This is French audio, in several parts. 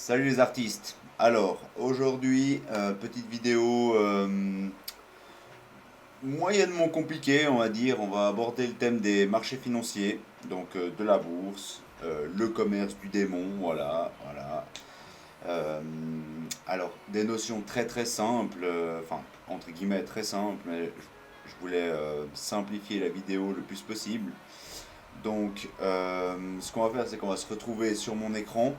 Salut les artistes. Alors, aujourd'hui, petite vidéo moyennement compliquée, on va dire. On va aborder le thème des marchés financiers, donc de la bourse, le commerce du démon, voilà. Euh, alors, des notions très très simples, enfin, entre guillemets très simples, mais je voulais simplifier la vidéo le plus possible. Donc, ce qu'on va faire, c'est qu'on va se retrouver sur mon écran.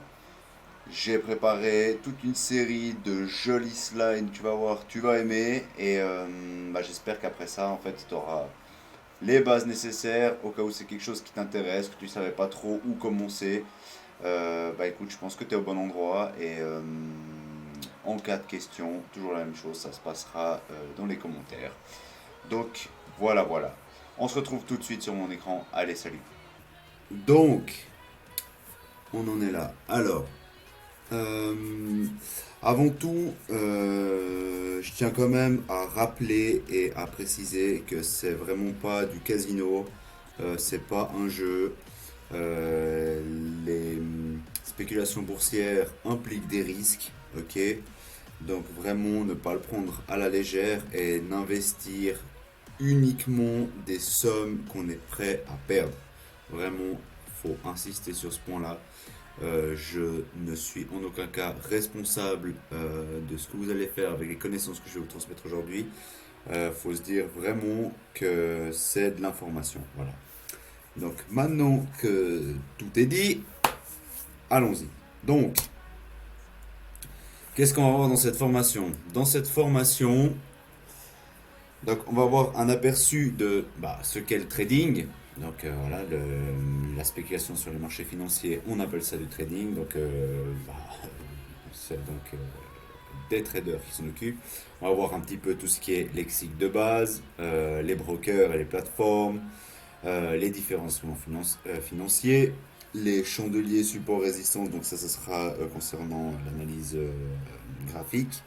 J'ai préparé toute une série de jolis slides, tu vas voir, tu vas aimer. Et j'espère qu'après ça, en fait, tu auras les bases nécessaires au cas où c'est quelque chose qui t'intéresse, que tu ne savais pas trop où commencer. Écoute, je pense que tu es au bon endroit. Et en cas de question, toujours la même chose, ça se passera dans les commentaires. Donc voilà. On se retrouve tout de suite sur mon écran. Allez, salut. Donc, on en est là. Alors, Euh, avant tout, je tiens quand même à rappeler et à préciser que c'est vraiment pas du casino, c'est pas un jeu. Les spéculations boursières impliquent des risques, ok? Donc vraiment ne pas le prendre à la légère et n'investir uniquement des sommes qu'on est prêt à perdre. Vraiment, faut insister sur ce point-là. Je ne suis en aucun cas responsable de ce que vous allez faire avec les connaissances que je vais vous transmettre aujourd'hui. Faut se dire vraiment que c'est de l'information. Voilà. Donc maintenant que tout est dit, allons-y. Donc, qu'est-ce qu'on va voir dans cette formation? Dans cette formation, donc on va avoir un aperçu de ce qu'est le trading. Donc voilà, la spéculation sur les marchés financiers, on appelle ça du trading. Donc c'est donc des traders qui s'en occupent. On va voir un petit peu tout ce qui est lexique de base, les brokers et les plateformes, les différents instruments financiers, les chandeliers support résistance. Donc ça sera concernant l'analyse graphique.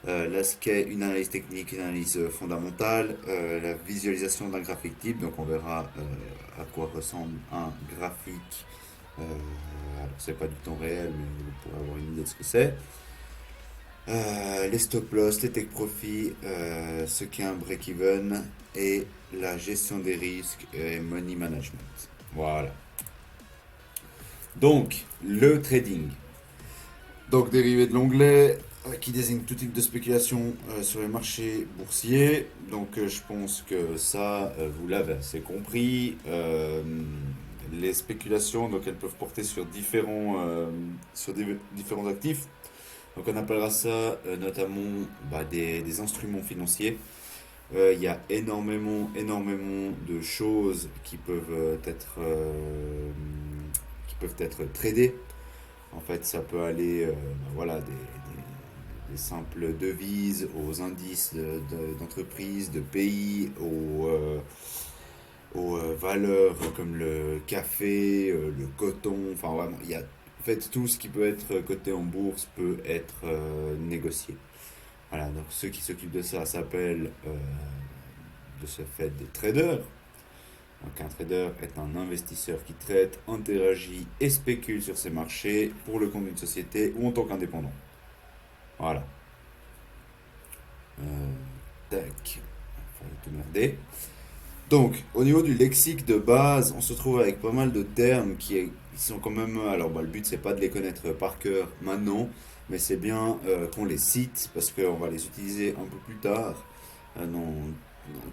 Là, ce qu'est une analyse technique, une analyse fondamentale, la visualisation d'un graphique type, donc on verra à quoi ressemble un graphique. Alors, c'est pas du temps réel, mais vous pourrez avoir une idée de ce que c'est. Les stop loss, les take profit, ce qu'est un break-even et la gestion des risques et money management. Voilà. Donc, le trading. Donc, dérivé de l'onglet qui désigne tout type de spéculation sur les marchés boursiers. Donc, je pense que ça, vous l'avez assez compris. Les spéculations, donc, elles peuvent porter sur différents actifs. Donc, on appellera ça notamment des instruments financiers. Il y a énormément de choses qui peuvent être tradées. En fait, ça peut aller des simples devises aux indices d'entreprises, de pays, aux valeurs comme le café, le coton. Enfin, vraiment, il y a en fait tout ce qui peut être coté en bourse peut être négocié. Voilà, donc ceux qui s'occupent de ça s'appellent de ce fait des traders. Donc un trader est un investisseur qui traite, interagit et spécule sur ces marchés pour le compte d'une société ou en tant qu'indépendant. Voilà. Euh, tac. Fallait tout merder. Donc, au niveau du lexique de base, on se trouve avec pas mal de termes qui sont quand même. Alors, le but, c'est pas de les connaître par cœur maintenant, mais c'est bien qu'on les cite parce qu'on va les utiliser un peu plus tard dans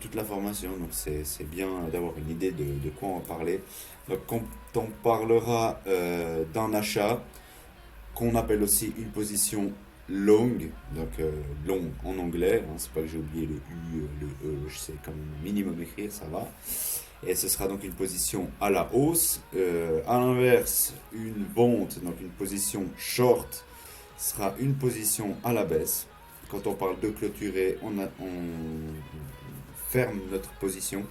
toute la formation. Donc, c'est bien d'avoir une idée de quoi on va parler. Donc, quand on parlera d'un achat, qu'on appelle aussi une position longue, donc long en anglais, hein, c'est pas que j'ai oublié le U, le E, je sais quand même minimum écrire, ça va. Et ce sera donc une position à la hausse. À l'inverse, une vente, donc une position short, sera une position à la baisse. Quand on parle de clôturer, on ferme notre position.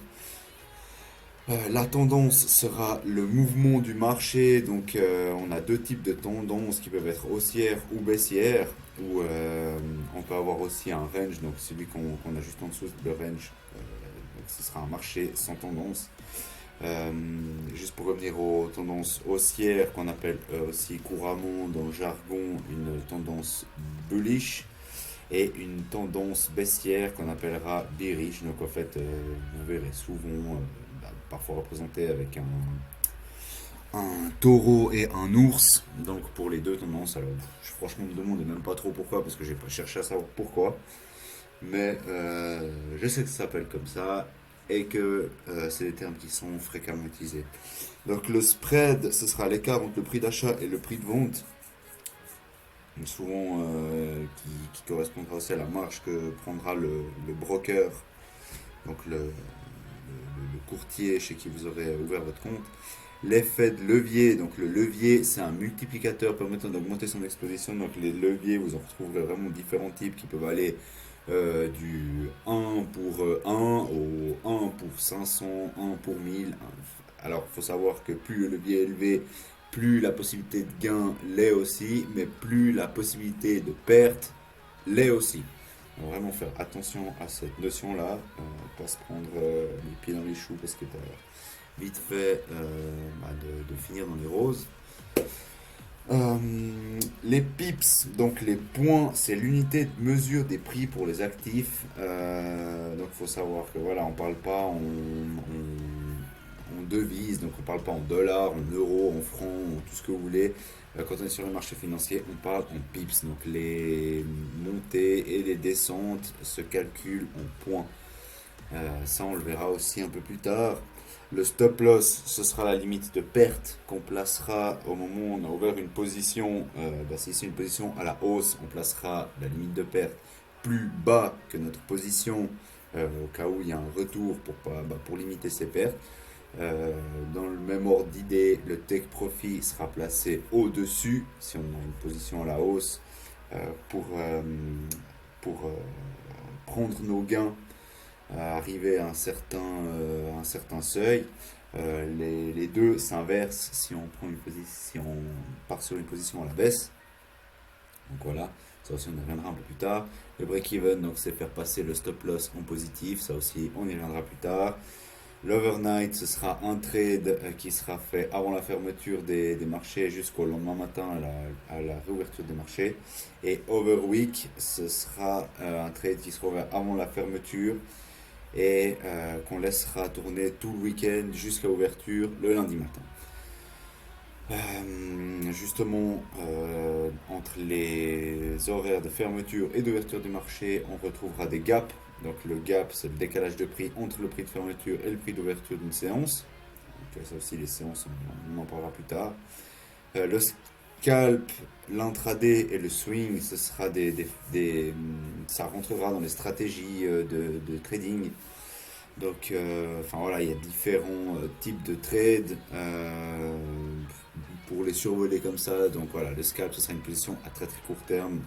La tendance sera le mouvement du marché. Donc, on a deux types de tendances qui peuvent être haussières ou baissières. Ou on peut avoir aussi un range, donc celui qu'on a juste en dessous, le range. Donc, ce sera un marché sans tendance. Euh, Juste pour revenir aux tendances haussières qu'on appelle aussi couramment dans le jargon une tendance bullish et une tendance baissière qu'on appellera bearish. Donc en fait, vous verrez souvent, parfois représenté avec un taureau et un ours. Donc pour les deux tendances, alors franchement je me demande même pas trop pourquoi parce que j'ai pas cherché à savoir pourquoi. Mais je sais que ça s'appelle comme ça et que c'est des termes qui sont fréquemment utilisés. Donc le spread, ce sera l'écart entre le prix d'achat et le prix de vente, donc souvent qui correspondra aussi à la marge que prendra le broker, donc le courtier chez qui vous aurez ouvert votre compte. L'effet de levier, donc le levier c'est un multiplicateur permettant d'augmenter son exposition, donc les leviers vous en retrouverez vraiment différents types qui peuvent aller du 1 pour 1 au 1 pour 500, 1 pour 1000. Alors il faut savoir que plus le levier est élevé, plus la possibilité de gain l'est aussi, mais plus la possibilité de perte l'est aussi. Donc vraiment faire attention à cette notion-là, pas se prendre les pieds dans les choux parce que vite fait de finir dans les roses. Les pips, donc les points, c'est l'unité de mesure des prix pour les actifs. Donc il faut savoir que voilà, on parle pas en devises, donc on parle pas en dollars, en euros, en francs, en tout ce que vous voulez. Quand on est sur le marché financier, on parle en pips. Donc les montées et les descentes se calculent en points. Ça, on le verra aussi un peu plus tard. Le stop loss, ce sera la limite de perte qu'on placera au moment où on a ouvert une position. Si c'est une position à la hausse, on placera la limite de perte plus bas que notre position au cas où il y a un retour pour limiter ses pertes. Dans le même ordre d'idée, le take profit sera placé au-dessus si on a une position à la hausse pour, prendre nos gains à arriver à un certain seuil. Les deux s'inversent si on prend si on part sur une position à la baisse. Donc voilà, ça aussi on y reviendra un peu plus tard. Le break-even, donc c'est faire passer le stop loss en positif, ça aussi on y reviendra plus tard. L'overnight, ce sera un trade qui sera fait avant la fermeture des marchés jusqu'au lendemain matin à la réouverture des marchés. Et overweek, ce sera un trade qui sera ouvert avant la fermeture et qu'on laissera tourner tout le week-end jusqu'à ouverture le lundi matin. Justement, entre les horaires de fermeture et d'ouverture du marché, on retrouvera des gaps. Donc le gap, c'est le décalage de prix entre le prix de fermeture et le prix d'ouverture d'une séance. Donc ça aussi, les séances, on en parlera plus tard. Le scalp, l'intraday et le swing, ce sera ça rentrera dans les stratégies de trading. Donc, voilà, il y a différents types de trades pour les survoler comme ça. Donc voilà, le scalp, ce sera une position à très très court terme.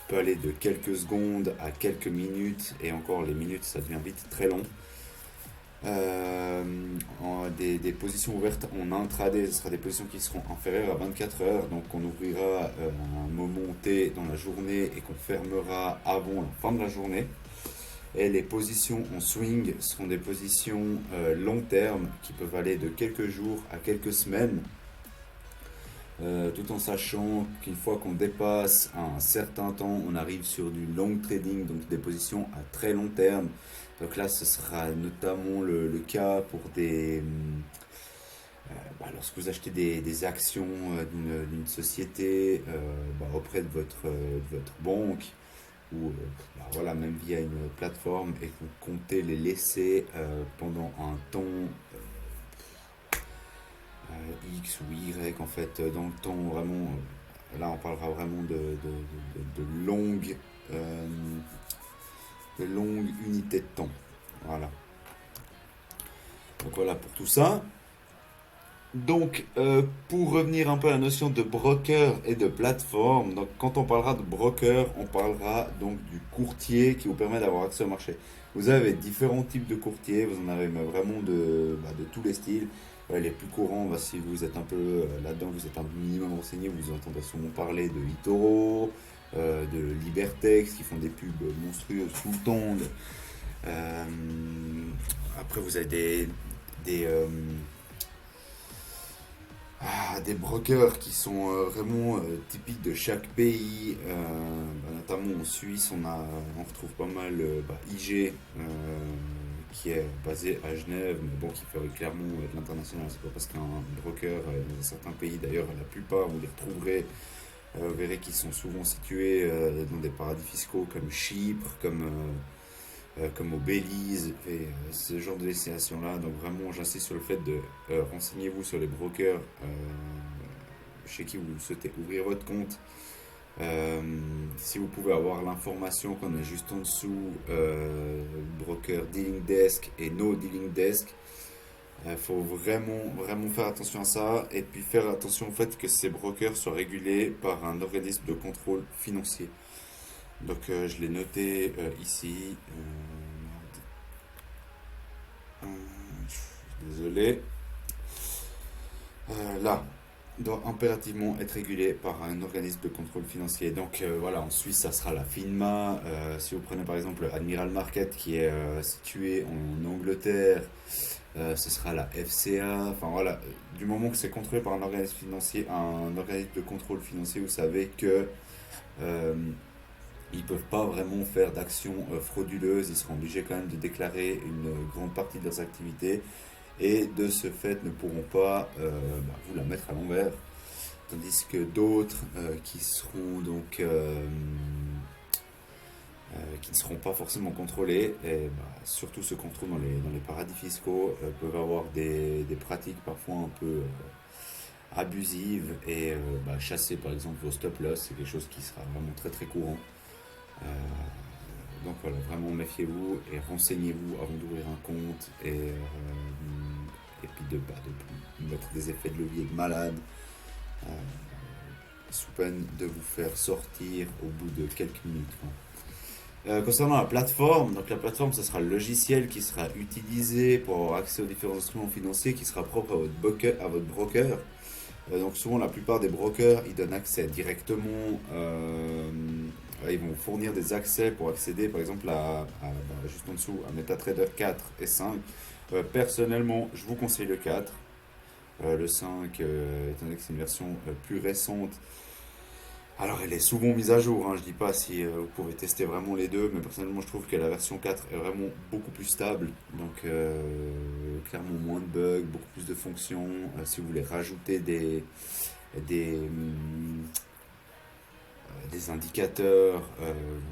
Peut aller de quelques secondes à quelques minutes, et encore les minutes, ça devient vite très long. Des positions ouvertes en intraday, ce sera des positions qui seront inférieures à 24 heures. Donc on ouvrira un moment T dans la journée et qu'on fermera avant la fin de la journée. Et les positions en swing seront des positions long terme qui peuvent aller de quelques jours à quelques semaines. Tout en sachant qu'une fois qu'on dépasse un certain temps, on arrive sur du long trading, donc des positions à très long terme. Donc là, ce sera notamment le cas pour lorsque vous achetez des actions d'une société auprès de votre banque, ou voilà, même via une plateforme, et que vous comptez les laisser pendant un temps X ou Y, en fait, dans le temps vraiment. Là, on parlera vraiment de longues unités de temps. Voilà. Donc voilà pour tout ça. Donc, pour revenir un peu à la notion de broker et de plateforme, donc quand on parlera de broker, on parlera donc du courtier qui vous permet d'avoir accès au marché. Vous avez différents types de courtiers, vous en avez vraiment de tous les styles. Les plus courants, si vous êtes un peu là-dedans, vous êtes un minimum renseigné, vous entendez souvent parler de eToro, de Libertex, qui font des pubs monstrueuses tout le temps. Après, vous avez des, des brokers qui sont vraiment typiques de chaque pays. Notamment en Suisse, on retrouve pas mal IG, qui est basé à Genève, mais bon, qui fait clairement de l'international. C'est pas parce qu'un broker dans certains pays, d'ailleurs, la plupart, vous les retrouverez, vous verrez qu'ils sont souvent situés dans des paradis fiscaux comme Chypre, comme au Belize et ce genre de destination-là. Donc vraiment, j'insiste sur le fait de renseignez-vous sur les brokers chez qui vous souhaitez ouvrir votre compte. Si vous pouvez avoir l'information qu'on a juste en dessous, broker dealing desk et no dealing desk, il faut vraiment faire attention à ça et puis faire attention au fait que ces brokers soient régulés par un organisme de contrôle financier. Donc je l'ai noté ici. Je suis désolé. Là, doit impérativement être régulé par un organisme de contrôle financier. Donc voilà, en Suisse, ça sera la FINMA. Si vous prenez par exemple Admiral Market qui est situé en Angleterre, ce sera la FCA. Enfin voilà, du moment que c'est contrôlé par un organisme financier, un organisme de contrôle financier, vous savez que euh, ils ne peuvent pas vraiment faire d'actions frauduleuses. Ils seront obligés quand même de déclarer une grande partie de leurs activités et de ce fait ne pourront pas vous la mettre à l'envers. Tandis que d'autres qui seront donc qui ne seront pas forcément contrôlés, et surtout ceux qu'on trouve dans les paradis fiscaux, peuvent avoir des pratiques parfois un peu abusives et chasser par exemple vos stop loss, c'est quelque chose qui sera vraiment très courant. Euh, donc voilà, vraiment méfiez-vous et renseignez-vous avant d'ouvrir un compte et puis de mettre des effets de levier de malade euh, sous peine de vous faire sortir au bout de quelques minutes, quoi. Concernant la plateforme, donc la plateforme, ce sera le logiciel qui sera utilisé pour avoir accès aux différents instruments financiers qui sera propre à votre broker. Donc souvent, la plupart des brokers, ils donnent accès directement. Ils vont fournir des accès pour accéder, par exemple, juste en dessous, à MetaTrader 4 et 5. Personnellement, je vous conseille le 4. Le 5, étant donné que c'est une version plus récente, alors elle est souvent mise à jour, hein, je dis pas si vous pouvez tester vraiment les deux, mais personnellement je trouve que la version 4 est vraiment beaucoup plus stable, donc clairement moins de bugs, beaucoup plus de fonctions. Si vous voulez rajouter des, hum, des indicateurs,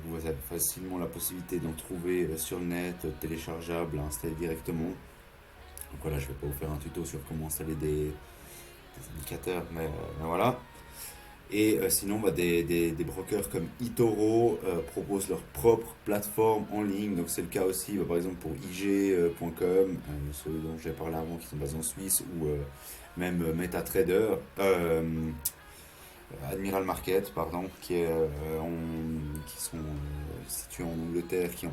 vous avez facilement la possibilité d'en trouver sur le net, téléchargeable, à installer directement. Donc voilà, je vais pas vous faire un tuto sur comment installer des indicateurs, mais voilà. Et sinon, des brokers comme eToro proposent leur propre plateforme en ligne. Donc c'est le cas aussi, par exemple pour IG.com, ceux dont j'ai parlé avant qui sont basés en Suisse, ou même MetaTrader, Admiral Market, pardon, qui sont situés en Angleterre, qui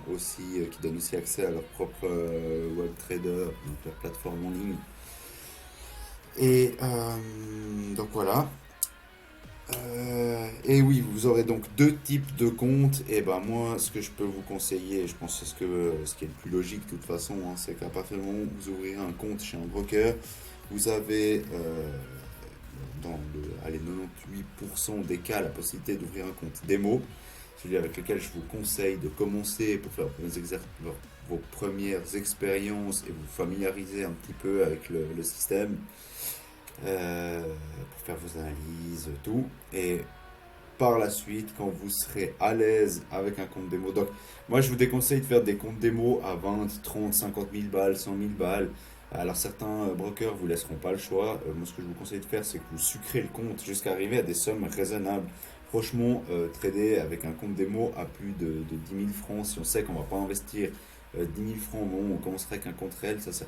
donnent aussi accès à leur propre web trader, donc leur plateforme en ligne. Et donc voilà. Et oui, vous aurez donc deux types de comptes. Et ben moi, ce que je peux vous conseiller, je pense que ce qui est le plus logique de toute façon, hein, c'est qu'à partir du moment où vous ouvrirez un compte chez un broker, vous avez allez, 98% des cas la possibilité d'ouvrir un compte démo, celui avec lequel je vous conseille de commencer pour faire vos premières expériences et vous familiariser un petit peu avec le système, pour faire vos analyses, tout. Et par la suite, quand vous serez à l'aise avec un compte démo, donc moi je vous déconseille de faire des comptes démo à 20, 30, 50 000 balles, 100 000 balles. Alors certains brokers vous laisseront pas le choix. Moi ce que je vous conseille de faire, c'est que vous sucrez le compte jusqu'à arriver à des sommes raisonnables. Franchement, trader avec un compte démo à plus de 10 000 francs, si on sait qu'on va pas investir 10 000 francs, bon, on commencerait avec un compte réel, ça sert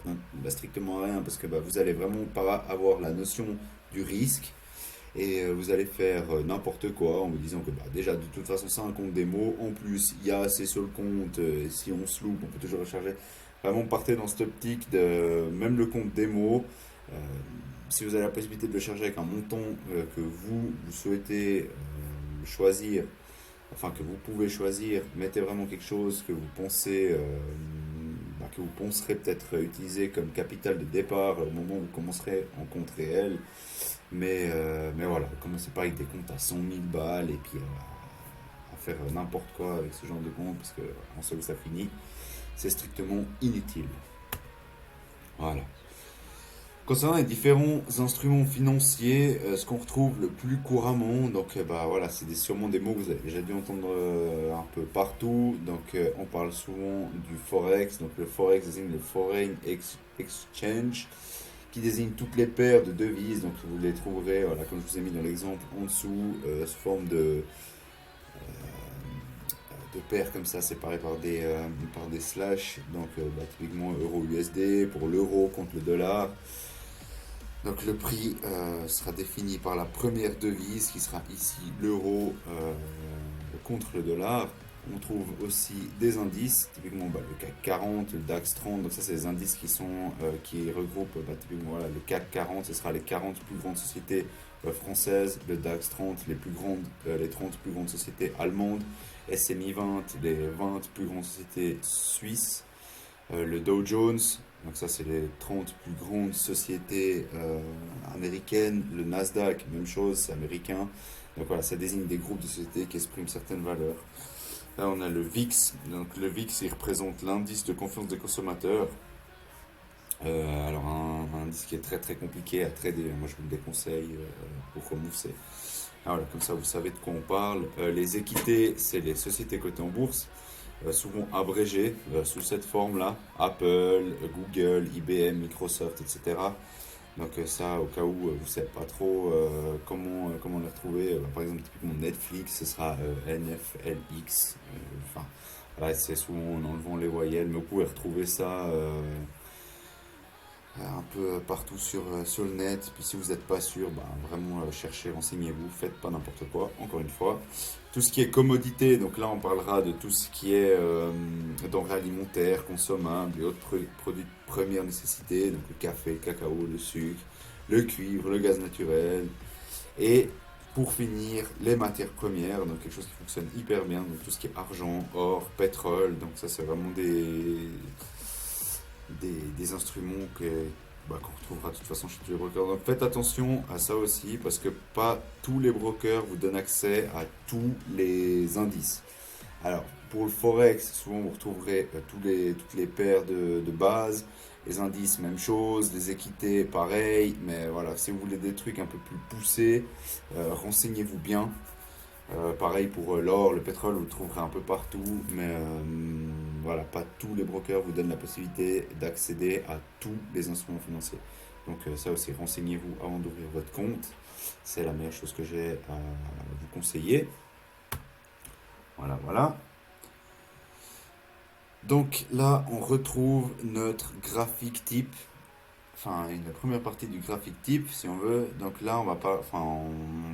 strictement à rien parce que vous allez vraiment pas avoir la notion du risque et vous allez faire n'importe quoi en vous disant que déjà de toute façon c'est un compte démo, en plus il y a assez sur le compte, si on se loupe on peut toujours recharger. Vraiment partez dans cette optique de même le compte démo, euh, si vous avez la possibilité de le charger avec un montant que vous souhaitez choisir, enfin que vous pouvez choisir, mettez vraiment quelque chose que vous pensez que vous penserez peut-être utiliser comme capital de départ au moment où vous commencerez en compte réel. Mais voilà, commencez pas avec des comptes à 100 000 balles et puis à faire n'importe quoi avec ce genre de compte parce que en soi où ça finit, c'est strictement inutile. Voilà. Concernant les différents instruments financiers, ce qu'on retrouve le plus couramment, donc bah voilà, sûrement des mots que vous avez déjà dû entendre un peu partout. Donc on parle souvent du forex. Donc le forex désigne le exchange, qui désigne toutes les paires de devises. Donc vous les trouverez, voilà, comme je vous ai mis dans l'exemple en dessous, sous forme de paires comme ça, séparées par des slash. Donc bah, typiquement euro-USD pour l'euro contre le dollar. Donc le prix sera défini par la première devise qui sera ici l'euro contre le dollar. On trouve aussi des indices, typiquement bah, le CAC 40, le DAX 30. Donc ça c'est des indices qui regroupent bah, typiquement voilà, le CAC 40, ce sera les 40 plus grandes sociétés françaises, le DAX 30, les 30 plus grandes sociétés allemandes, SMI 20, les 20 plus grandes sociétés suisses, le Dow Jones. Donc ça, c'est les 30 plus grandes sociétés américaines. Le Nasdaq, même chose, c'est américain. Donc voilà, ça désigne des groupes de sociétés qui expriment certaines valeurs. Là, on a le VIX. Donc le VIX, il représente l'indice de confiance des consommateurs. Alors un indice qui est très très compliqué à trader. Moi, je vous le déconseille pour commencer. Alors, voilà, comme ça, vous savez de quoi on parle. Les équités, c'est les sociétés cotées en bourse, souvent abrégées sous cette forme-là. Apple, Google, IBM, Microsoft, etc. Donc ça, au cas où vous ne savez pas trop comment les retrouver, par exemple, typiquement Netflix, ce sera NFLX. Enfin, voilà, c'est souvent en enlevant les voyelles, mais vous pouvez retrouver ça un peu partout sur le net. Puis si vous n'êtes pas sûr, bah, vraiment cherchez, renseignez-vous, faites pas n'importe quoi, encore une fois. Tout ce qui est commodité, donc là on parlera de tout ce qui est denrées alimentaires, consommables et autres produits de première nécessité, donc le café, le cacao, le sucre, le cuivre, le gaz naturel. Et pour finir, les matières premières, donc quelque chose qui fonctionne hyper bien, donc tout ce qui est argent, or, pétrole, donc ça c'est vraiment des instruments qu'on retrouvera de toute façon chez tous les brokers. Donc faites attention à ça aussi parce que pas tous les brokers vous donnent accès à tous les indices. Alors pour le forex, souvent vous retrouverez toutes les paires de base, les indices même chose, les équités pareil, mais voilà, si vous voulez des trucs un peu plus poussés, renseignez-vous bien. Pareil pour l'or, le pétrole, vous le trouverez un peu partout, mais voilà, pas tous les brokers vous donnent la possibilité d'accéder à tous les instruments financiers. Donc ça aussi, renseignez-vous avant d'ouvrir votre compte. C'est la meilleure chose que j'ai à vous conseiller. Voilà, voilà. Donc là, on retrouve notre graphique type. Enfin, la première partie du graphique type, si on veut. Donc là, on va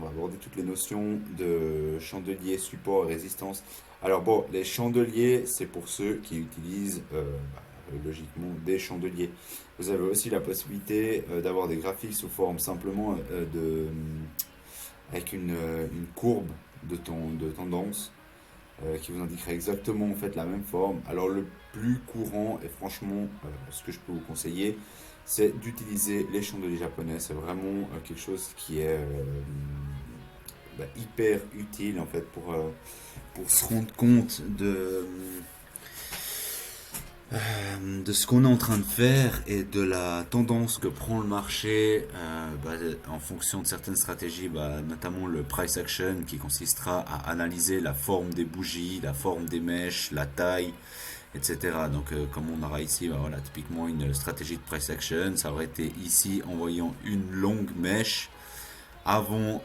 aborder toutes les notions de chandelier, support et résistance. Alors bon, les chandeliers, c'est pour ceux qui utilisent logiquement des chandeliers. Vous avez aussi la possibilité d'avoir des graphiques sous forme simplement avec une courbe de tendance qui vous indiquerait exactement en fait la même forme. Alors le plus courant et franchement ce que je peux vous conseiller, c'est d'utiliser les chandeliers japonais. C'est vraiment quelque chose qui est hyper utile en fait pour se rendre compte de ce qu'on est en train de faire et de la tendance que prend le marché en fonction de certaines stratégies, notamment le price action qui consistera à analyser la forme des bougies, la forme des mèches, la taille, etc. Donc comme on aura ici, voilà, typiquement une stratégie de price action, ça aurait été ici en voyant une longue mèche avant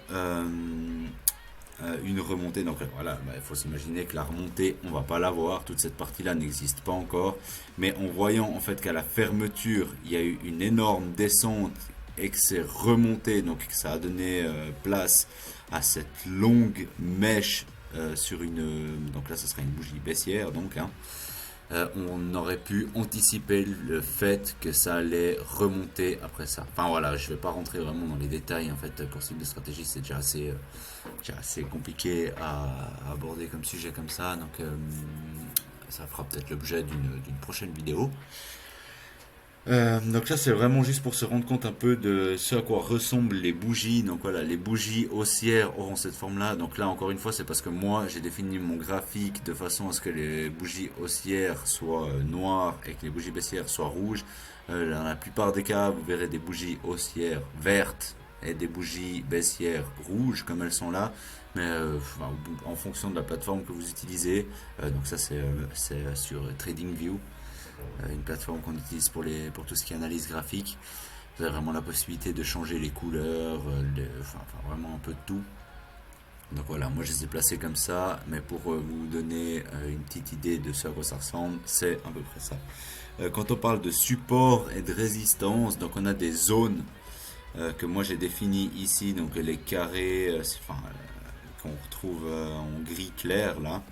une remontée. Donc voilà, il faut s'imaginer que la remontée, on va pas la voir, toute cette partie-là n'existe pas encore, mais en voyant en fait qu'à la fermeture, il y a eu une énorme descente et que c'est remonté, donc que ça a donné place à cette longue mèche donc là, ce sera une bougie baissière, donc on aurait pu anticiper le fait que ça allait remonter après ça. Enfin voilà, je vais pas rentrer vraiment dans les détails en fait. Pour ce type de stratégie, c'est déjà assez compliqué à aborder comme sujet comme ça. Donc ça fera peut-être l'objet d'une prochaine vidéo. Donc ça c'est vraiment juste pour se rendre compte un peu de ce à quoi ressemblent les bougies. Donc voilà, les bougies haussières auront cette forme-là. Donc là encore une fois c'est parce que moi j'ai défini mon graphique de façon à ce que les bougies haussières soient noires et que les bougies baissières soient rouges. Dans la plupart des cas vous verrez des bougies haussières vertes et des bougies baissières rouges comme elles sont là. Mais enfin, en fonction de la plateforme que vous utilisez, donc ça c'est sur TradingView, une plateforme qu'on utilise pour tout ce qui est analyse graphique. Vous avez vraiment la possibilité de changer les couleurs, enfin, vraiment un peu de tout. Donc voilà, moi je les ai placés comme ça, mais pour vous donner une petite idée de ce à quoi ça ressemble, c'est à peu près ça. Quand on parle de support et de résistance, donc on a des zones que moi j'ai définies ici, donc les carrés, qu'on retrouve en gris clair là.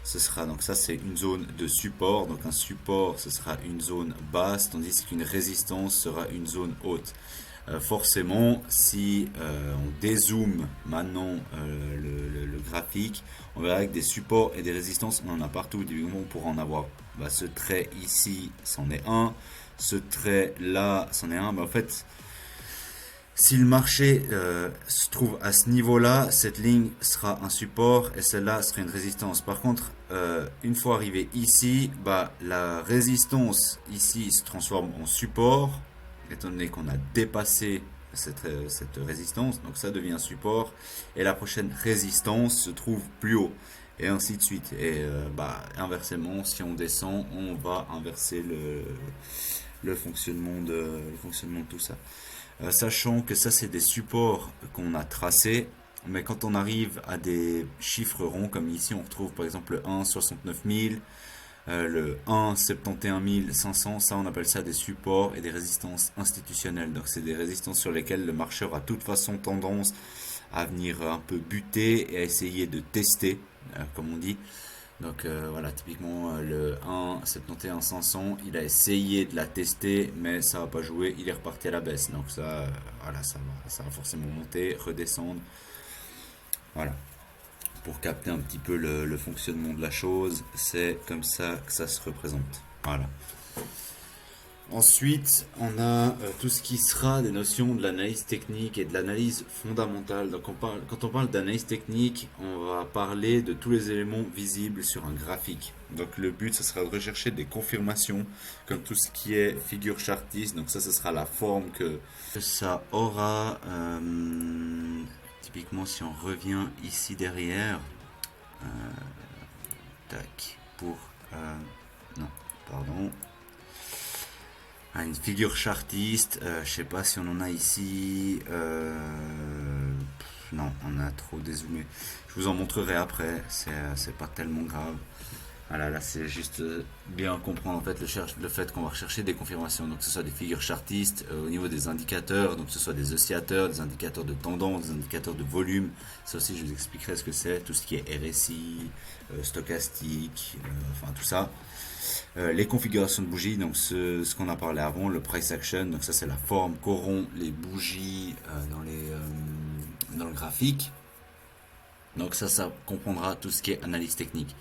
Ce sera donc ça c'est une zone de support, donc un support ce sera une zone basse tandis qu'une résistance sera une zone haute. Forcément si on dézoome maintenant le graphique, on verra que des supports et des résistances on en a partout. On pourra en avoir, ce trait ici c'en est un, ce trait là c'en est un. En fait si le marché se trouve à ce niveau-là, cette ligne sera un support et celle-là sera une résistance. Par contre, une fois arrivé ici, la résistance ici se transforme en support, étant donné qu'on a dépassé cette résistance, donc ça devient un support, et la prochaine résistance se trouve plus haut, et ainsi de suite. Et inversement, si on descend, on va inverser le fonctionnement de tout ça. Sachant que ça c'est des supports qu'on a tracés, mais quand on arrive à des chiffres ronds comme ici on retrouve par exemple le 1 69 000, le 1 71 500, ça on appelle ça des supports et des résistances institutionnelles. Donc c'est des résistances sur lesquelles le marché aura de toute façon tendance à venir un peu buter et à essayer de tester, comme on dit. Donc voilà, typiquement le 1 71 500, il a essayé de la tester, mais ça va pas jouer, il est reparti à la baisse. Donc ça, voilà, ça va forcément monter, redescendre. Voilà, pour capter un petit peu le fonctionnement de la chose, c'est comme ça que ça se représente. Voilà. Ensuite, on a tout ce qui sera des notions de l'analyse technique et de l'analyse fondamentale. Donc, quand on parle d'analyse technique, on va parler de tous les éléments visibles sur un graphique. Donc, le but, ce sera de rechercher des confirmations, comme tout ce qui est figure chartiste. Donc, ça, ce sera la forme que ça aura. Typiquement, si on revient ici derrière, tac, pour non, pardon. Une figure chartiste, je sais pas si on en a ici. Non, on a trop dézoomé. Je vous en montrerai après, c'est pas tellement grave. Voilà, là c'est juste bien comprendre en fait le fait qu'on va rechercher des confirmations, donc que ce soit des figures chartistes au niveau des indicateurs, donc que ce soit des oscillateurs, des indicateurs de tendance, des indicateurs de volume. Ça aussi je vous expliquerai ce que c'est, tout ce qui est RSI, stochastique, enfin tout ça. Les configurations de bougies, donc ce qu'on a parlé avant, le price action, donc ça c'est la forme qu'auront les bougies dans le graphique. Donc ça comprendra tout ce qui est analyse technique.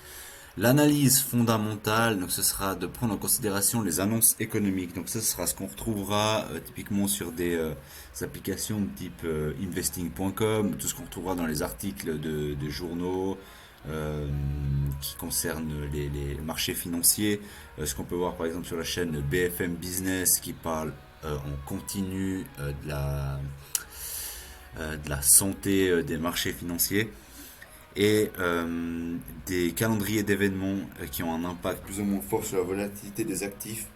L'analyse fondamentale, donc ce sera de prendre en considération les annonces économiques. Donc ça, ce sera ce qu'on retrouvera typiquement sur des applications de type investing.com, tout ce qu'on retrouvera dans les articles des journaux qui concernent les marchés financiers. Ce qu'on peut voir par exemple sur la chaîne BFM Business qui parle en continu de la santé des marchés financiers. Et des calendriers d'événements qui ont un impact plus ou moins fort sur la volatilité des actifs.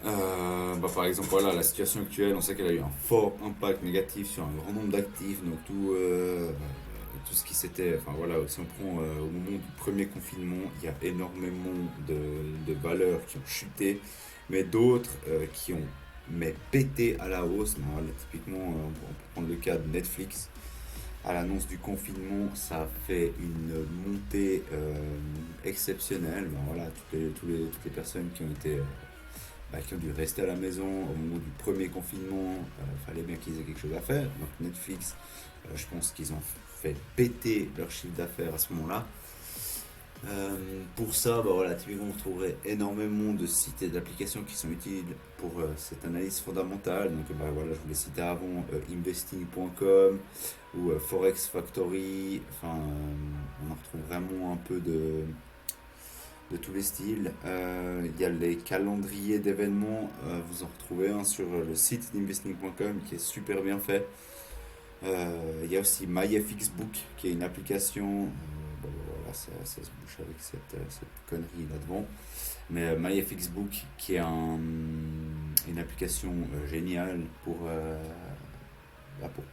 Par exemple, voilà, la situation actuelle, on sait qu'elle a eu un fort impact négatif sur un grand nombre d'actifs, donc tout ce qui s'était, enfin voilà, si on prend au moment du premier confinement, il y a énormément de valeurs qui ont chuté, mais d'autres qui ont pété à la hausse. Voilà, typiquement, on peut prendre le cas de Netflix. À l'annonce du confinement, ça a fait une montée exceptionnelle. Voilà, toutes les personnes qui ont été, qui ont dû rester à la maison au moment du premier confinement, fallait bien qu'ils aient quelque chose à faire. Donc Netflix, je pense qu'ils ont fait péter leur chiffre d'affaires à ce moment-là. Pour ça, bah voilà, typiquement, vous trouverez énormément de sites et d'applications qui sont utiles pour cette analyse fondamentale. Donc, bah voilà, je vous l'ai cité avant, investing.com ou Forex Factory. Enfin, on en retrouve vraiment un peu de tous les styles. Il y a les calendriers d'événements, vous en retrouvez un sur le site d'investing.com qui est super bien fait. Il y a aussi MyFXBook qui est une application. Bon, voilà, ça se bouche avec cette connerie là devant. Mais MyFXBook qui est une application géniale pour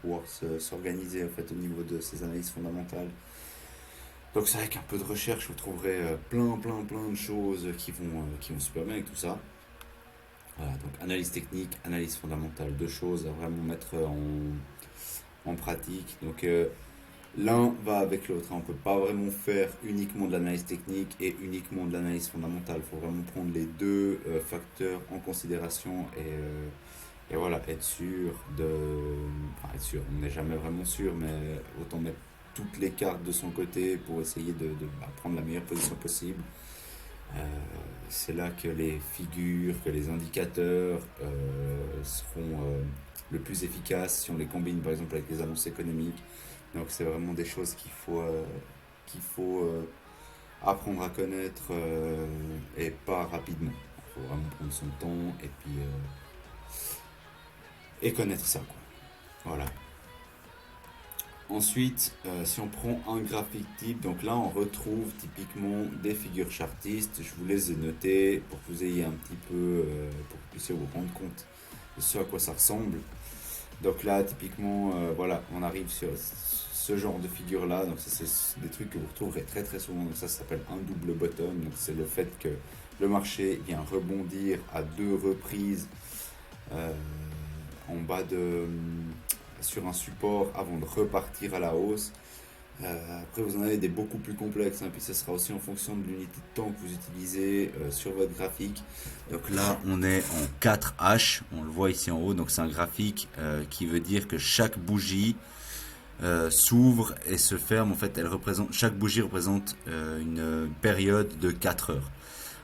pouvoir s'organiser en fait, au niveau de ces analyses fondamentales. Donc c'est vrai qu'un peu de recherche, vous trouverez plein de choses qui vont super bien avec tout ça. Voilà, donc analyse technique, analyse fondamentale, deux choses à vraiment mettre en pratique. Donc l'un va avec l'autre, hein. On ne peut pas vraiment faire uniquement de l'analyse technique et uniquement de l'analyse fondamentale. Il faut vraiment prendre les deux facteurs en considération et voilà, être sûr de... Enfin, être sûr, on n'est jamais vraiment sûr, mais autant mettre toutes les cartes de son côté pour essayer de prendre la meilleure position possible. Euh, c'est là que les figures, que les indicateurs seront le plus efficaces si on les combine par exemple avec les annonces économiques. Donc c'est vraiment des choses qu'il faut apprendre à connaître et pas rapidement. Il faut vraiment prendre son temps et connaître ça, quoi. Voilà. Ensuite, si on prend un graphique type, donc là on retrouve typiquement des figures chartistes. Je vous les ai notées pour que vous ayez un petit peu, pour que vous puissiez vous rendre compte de ce à quoi ça ressemble. Donc là, typiquement, voilà, on arrive sur ce genre de figure là. Donc ça, c'est des trucs que vous retrouverez très souvent. Donc ça s'appelle un double bottom. Donc c'est le fait que le marché vient rebondir à deux reprises euh, en bas sur un support avant de repartir à la hausse. Après, vous en avez des beaucoup plus complexes, hein, puis ça sera aussi en fonction de l'unité de temps que vous utilisez sur votre graphique. Donc là, on est en 4H, on le voit ici en haut. Donc c'est un graphique qui veut dire que chaque bougie s'ouvre et se ferme. En fait, chaque bougie représente une période de 4 heures.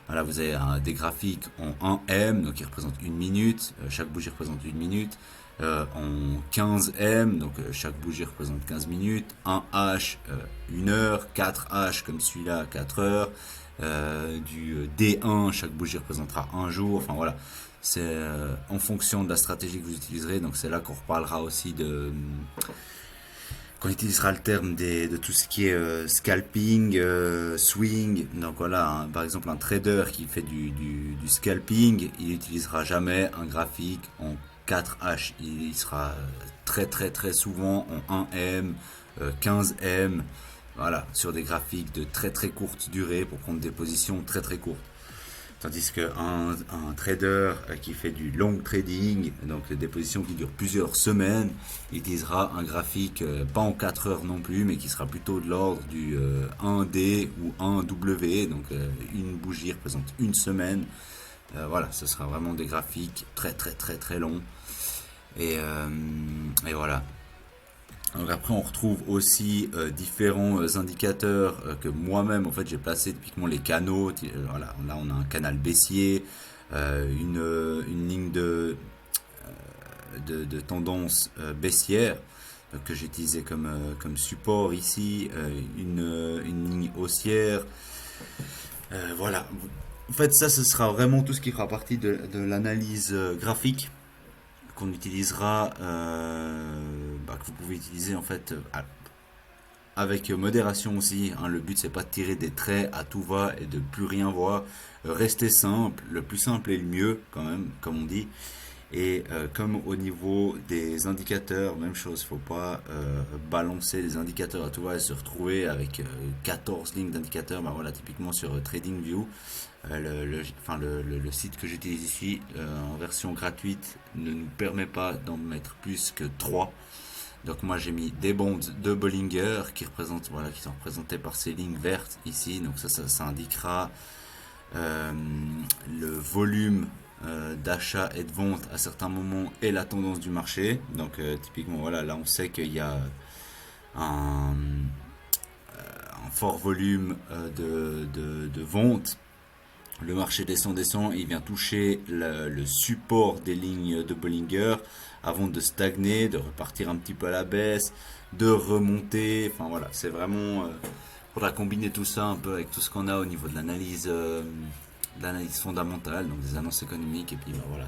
Voilà, vous avez des graphiques en 1M, donc qui représente une minute. Chaque bougie représente une minute. En 15M, donc chaque bougie représente 15 minutes. 1H, 1 heure. 4H, comme celui-là, 4 heures. Du D1, chaque bougie représentera un jour. Enfin voilà, c'est en fonction de la stratégie que vous utiliserez. Donc c'est là qu'on reparlera aussi qu'on utilisera le terme de tout ce qui est scalping, swing. Donc voilà, hein, par exemple un trader qui fait du scalping, il n'utilisera jamais un graphique en 4H. Il sera très souvent en 1M, 15M, voilà, sur des graphiques de très courte durée pour prendre des positions très courtes. Tandis qu'un trader qui fait du long trading, donc des positions qui durent plusieurs semaines, il utilisera un graphique pas en 4 heures non plus, mais qui sera plutôt de l'ordre du 1D ou 1W, donc une bougie représente une semaine. Voilà, ce sera vraiment des graphiques très longs. Et voilà. Donc après on retrouve aussi différents indicateurs que moi-même en fait j'ai placé typiquement les canaux. Voilà, là on a un canal baissier, une ligne de tendance baissière que j'ai utilisé comme support ici, une ligne haussière. Voilà. En fait ça ce sera vraiment tout ce qui fera partie de l'analyse graphique qu'on utilisera, que vous pouvez utiliser en fait avec modération aussi, hein. Le but c'est pas de tirer des traits à tout va et de plus rien voir. Rester simple, le plus simple est le mieux quand même, comme on dit. Et comme au niveau des indicateurs, même chose, faut pas balancer les indicateurs à tout va et se retrouver avec 14 lignes d'indicateurs. Bah voilà, typiquement sur TradingView, le site que j'utilise ici en version gratuite ne nous permet pas d'en mettre plus que 3. Donc moi j'ai mis des bonds de Bollinger qui sont représentés par ces lignes vertes ici. Donc ça indiquera euh, le volume d'achat et de vente à certains moments et la tendance du marché. Donc typiquement voilà, là on sait qu'il y a un, un fort volume de vente. Le marché descend, il vient toucher le support des lignes de Bollinger avant de stagner, de repartir un petit peu à la baisse, de remonter. Enfin voilà, c'est vraiment. Faudra combiner tout ça un peu avec tout ce qu'on a au niveau de l'analyse fondamentale, donc des annonces économiques, et puis bah, voilà,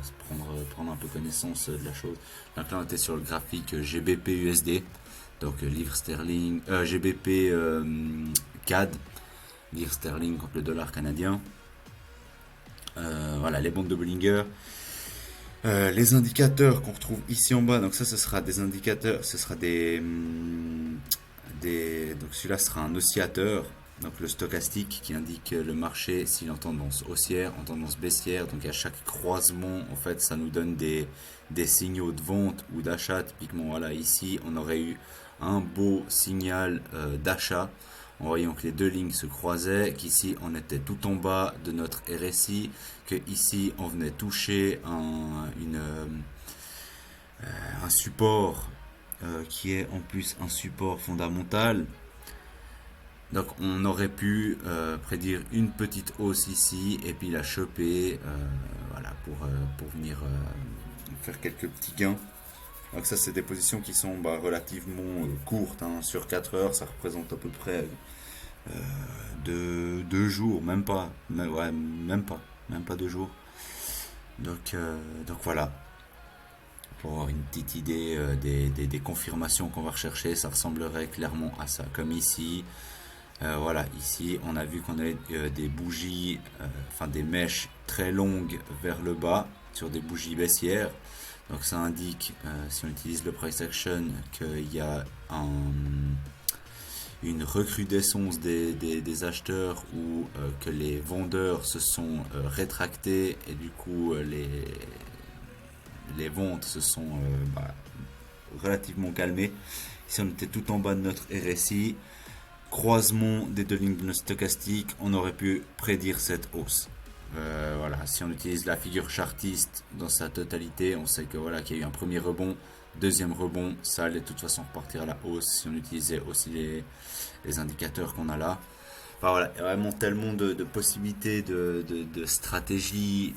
prendre un peu connaissance de la chose. Donc là, on était sur le graphique GBP USD, donc livre sterling, GBP CAD, livre sterling contre le dollar canadien. Voilà, les bandes de Bollinger. Les indicateurs qu'on retrouve ici en bas, donc ça ce sera des indicateurs, ce sera donc celui-là sera un oscillateur, donc le stochastique qui indique le marché s'il est en tendance haussière, en tendance baissière, donc à chaque croisement en fait ça nous donne des signaux de vente ou d'achat. Typiquement voilà, ici on aurait eu un beau signal d'achat en voyant que les deux lignes se croisaient, qu'ici on était tout en bas de notre RSI, que ici on venait toucher un support qui est en plus un support fondamental. Donc on aurait pu prédire une petite hausse ici et puis la choper voilà, pour venir faire quelques petits gains. Donc ça c'est des positions qui sont relativement courtes, hein. Sur 4 heures ça représente à peu près de 2 jours, même pas, ouais, même pas 2 jours. Donc voilà, pour avoir une petite idée des confirmations qu'on va rechercher, ça ressemblerait clairement à ça. Comme ici, voilà, ici on a vu qu'on avait des bougies, enfin des mèches très longues vers le bas sur des bougies baissières. Donc ça indique, si on utilise le price action, qu'il y a une recrudescence des acheteurs ou que les vendeurs se sont rétractés et du coup les ventes se sont relativement calmées. Ici on était tout en bas de notre RSI, croisement des deux lignes de notre stochastique, on aurait pu prédire cette hausse. Voilà, si on utilise la figure chartiste dans sa totalité, on sait que voilà qu'il y a eu un premier rebond, deuxième rebond, ça allait de toute façon repartir à la hausse si on utilisait aussi les indicateurs qu'on a là. Enfin voilà, il y a vraiment tellement de possibilités, de stratégies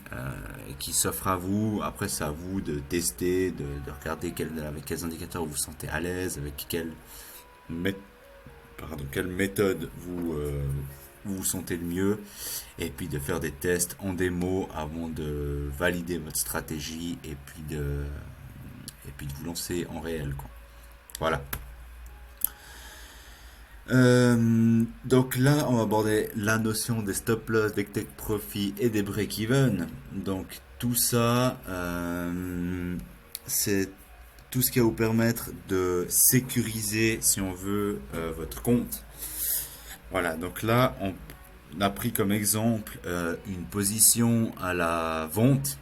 qui s'offrent à vous. Après, c'est à vous de tester, de regarder avec quels indicateurs vous vous sentez à l'aise, avec quelle méthode vous sentez le mieux, et puis de faire des tests en démo avant de valider votre stratégie et puis de vous lancer en réel, quoi. Voilà. Donc là, on va aborder la notion des stop loss, des take profit et des break even. Donc tout ça, c'est tout ce qui va vous permettre de sécuriser, si on veut, votre compte. Voilà, donc là, on a pris comme exemple une position à la vente.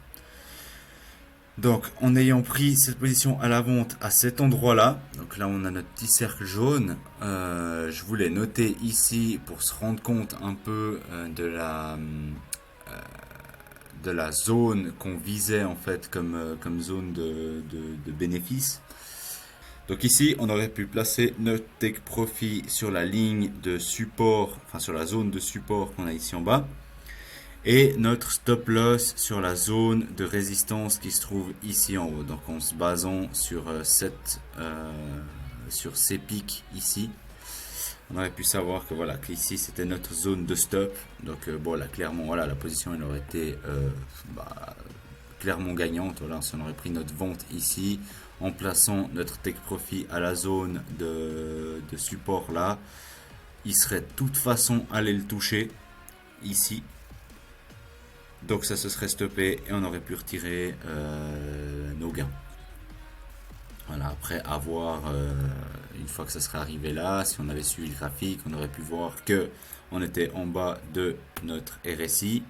Donc, en ayant pris cette position à la vente à cet endroit-là, donc là on a notre petit cercle jaune, je voulais noter ici pour se rendre compte un peu de la zone qu'on visait en fait comme zone de bénéfice. Donc ici, on aurait pu placer notre take profit sur la ligne de support, enfin sur la zone de support qu'on a ici en bas, et notre stop loss sur la zone de résistance qui se trouve ici en haut. Donc en se basant sur sur ces pics ici, on aurait pu savoir que voilà, qu'ici c'était notre zone de stop. Donc bon là clairement voilà, la position elle aurait été clairement gagnante. Voilà, si on aurait pris notre vente ici en plaçant notre take profit à la zone de support là, il serait de toute façon allé le toucher ici. Donc ça se serait stoppé et on aurait pu retirer nos gains. Voilà, après avoir, une fois que ça serait arrivé là, si on avait suivi le graphique, on aurait pu voir que on était en bas de notre RSI.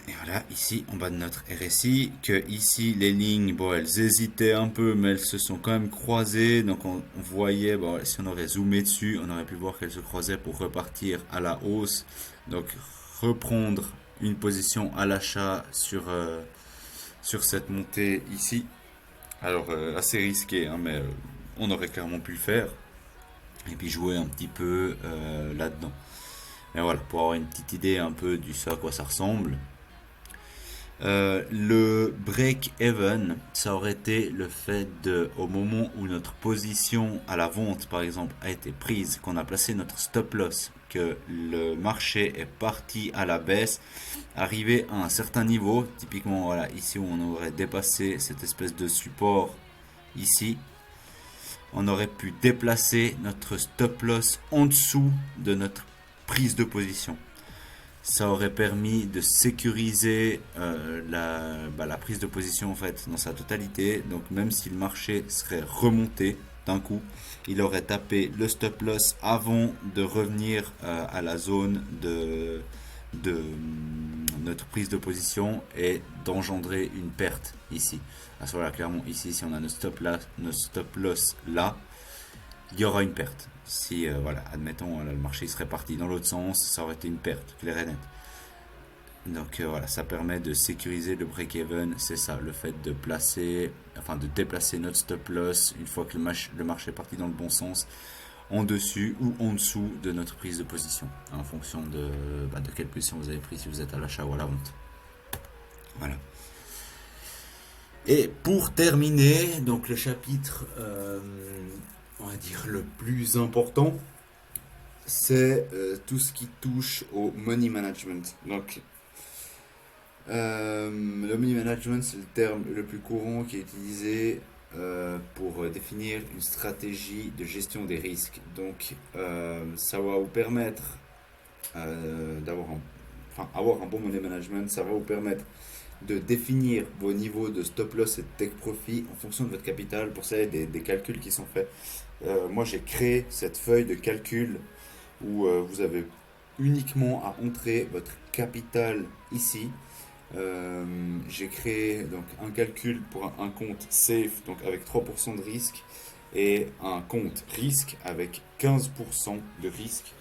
Et voilà, ici en bas de notre RSI, que ici les lignes, bon, elles hésitaient un peu, mais elles se sont quand même croisées. Donc on voyait, bon, si on aurait zoomé dessus, on aurait pu voir qu'elles se croisaient pour repartir à la hausse. Donc reprendre une position à l'achat sur cette montée ici. Alors assez risqué, hein, mais on aurait clairement pu le faire. et puis jouer un petit peu là-dedans. Mais voilà, pour avoir une petite idée un peu du ce à quoi ça ressemble. Le break-even, ça aurait été le fait de, au moment où notre position à la vente, par exemple, a été prise, qu'on a placé notre stop-loss, que le marché est parti à la baisse, arrivé à un certain niveau, typiquement voilà, ici où on aurait dépassé cette espèce de support ici, on aurait pu déplacer notre stop-loss en dessous de notre prise de position. Ça aurait permis de sécuriser la prise de position en fait dans sa totalité. Donc même si le marché serait remonté d'un coup, il aurait tapé le stop loss avant de revenir à la zone de notre prise de position et d'engendrer une perte ici. À ce moment-là, clairement ici, si on a notre stop loss là, il y aura une perte. Si, voilà, admettons, le marché serait parti dans l'autre sens, ça aurait été une perte, claire et nette. Donc voilà, ça permet de sécuriser le break-even, c'est ça, le fait de placer, enfin de déplacer notre stop loss une fois que le marché est parti dans le bon sens, en dessus ou en dessous de notre prise de position, en fonction de quelle position vous avez pris, si vous êtes à l'achat ou à la vente. Voilà. Et pour terminer, donc le chapitre, on va dire le plus important, c'est tout ce qui touche au money management. Donc, le money management, c'est le terme le plus courant qui est utilisé pour définir une stratégie de gestion des risques. Donc, ça va vous permettre avoir un bon money management, ça va vous permettre de définir vos niveaux de stop loss et de take profit en fonction de votre capital. Pour ça, il y a des calculs qui sont faits. Moi, j'ai créé cette feuille de calcul où vous avez uniquement à entrer votre capital ici. J'ai créé donc un calcul pour un compte safe, donc avec 3% de risque, et un compte risque avec 15% de risque.